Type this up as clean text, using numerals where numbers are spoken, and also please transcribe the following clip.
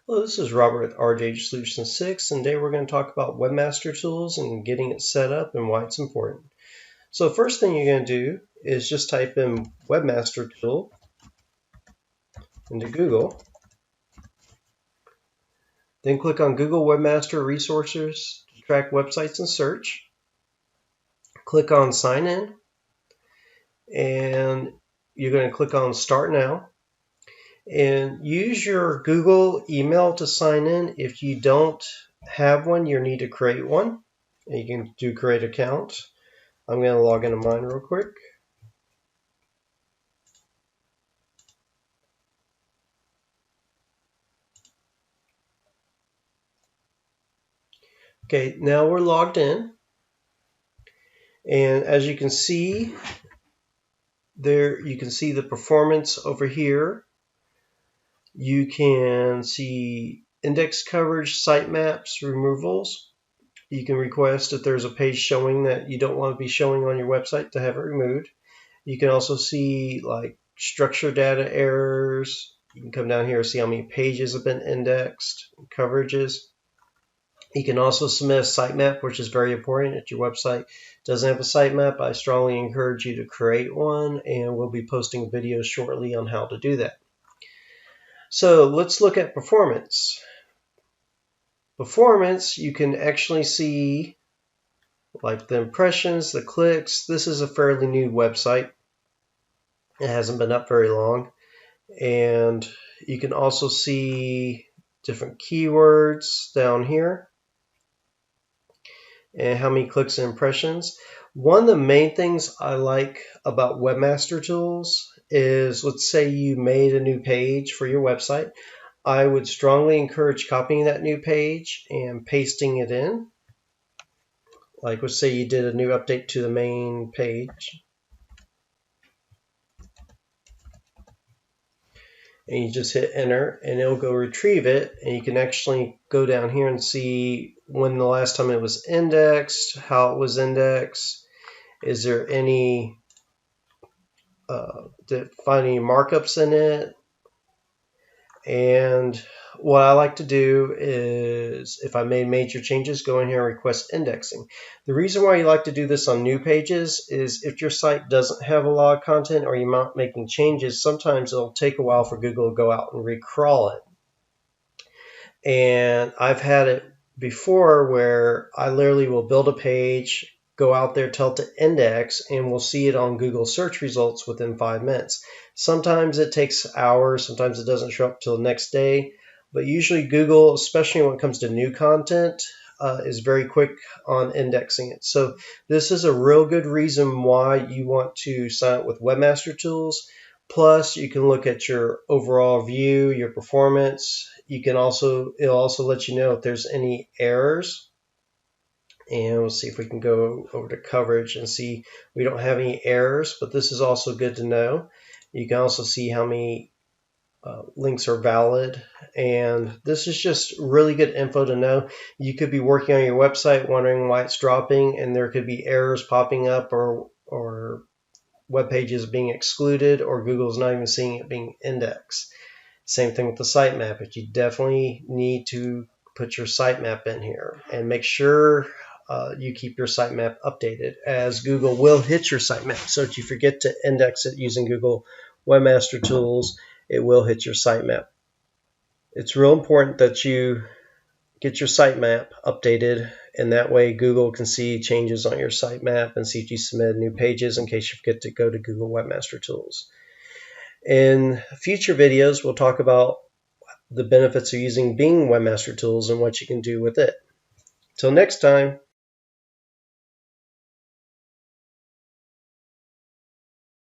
Hello, this is Robert with RJ Solutions 6, and today we're going to talk about Webmaster tools and getting it set up and why it's important. So the first thing you're going to do is just type in Webmaster tool into Google. Then click on Google Webmaster Resources to track websites and search. Click on Sign In, and you're going to click on Start Now. And use your Google email to sign in. If you don't have one, you need to create one. And you can do create account. I'm going to log into mine real quick. Okay, now we're logged in. And as you can see, there you can see the performance over here. You can see index coverage, sitemaps, removals. You can request if there's a page showing that you don't want to be showing on your website to have it removed. You can also see like structure data errors. You can come down here and see how many pages have been indexed, coverages. You can also submit a sitemap, which is very important. If your website doesn't have a sitemap, I strongly encourage you to create one, and we'll be posting videos shortly on how to do that. So let's look at performance. Performance, you can actually see like the impressions, the clicks. This is a fairly new website. It hasn't been up very long. And you can also see different keywords down here and how many clicks and impressions. One of the main things I like about Webmaster tools is, let's say you made a new page for your website. I would strongly encourage copying that new page and pasting it in. Like, let's say you did a new update to the main page. And you just hit enter and it'll go retrieve it, and you can actually go down here and see when the last time it was indexed, how it was indexed, is there any did it find any markups in it. And what I like to do is, if I made major changes, go in here and request indexing. The reason why you like to do this on new pages is if your site doesn't have a lot of content or you're not making changes, sometimes it'll take a while for Google to go out and recrawl it. And I've had it before where I literally will build a page, go out there, tell it to index, and we'll see it on Google search results within 5 minutes. Sometimes it takes hours, sometimes it doesn't show up till the next day, but usually Google, especially when it comes to new content, is very quick on indexing it. So this is a real good reason why you want to sign up with Webmaster Tools. Plus, you can look at your overall view, your performance. It'll also let you know if there's any errors. And we'll see if we can go over to coverage and see we don't have any errors, but this is also good to know. You can also see how many links are valid, and this is just really good info to know. You could be working on your website wondering why it's dropping, and there could be errors popping up or web pages being excluded, or Google's not even seeing it being indexed. Same thing with the sitemap. But you definitely need to put your sitemap in here and make sure you keep your sitemap updated, as Google will hit your sitemap. So if you forget to index it using Google Webmaster Tools, it will hit your sitemap. It's real important that you get your sitemap updated, and that way Google can see changes on your sitemap and see if you submitted new pages in case you forget to go to Google Webmaster Tools. In future videos, we'll talk about the benefits of using Bing Webmaster Tools and what you can do with it. Till next time.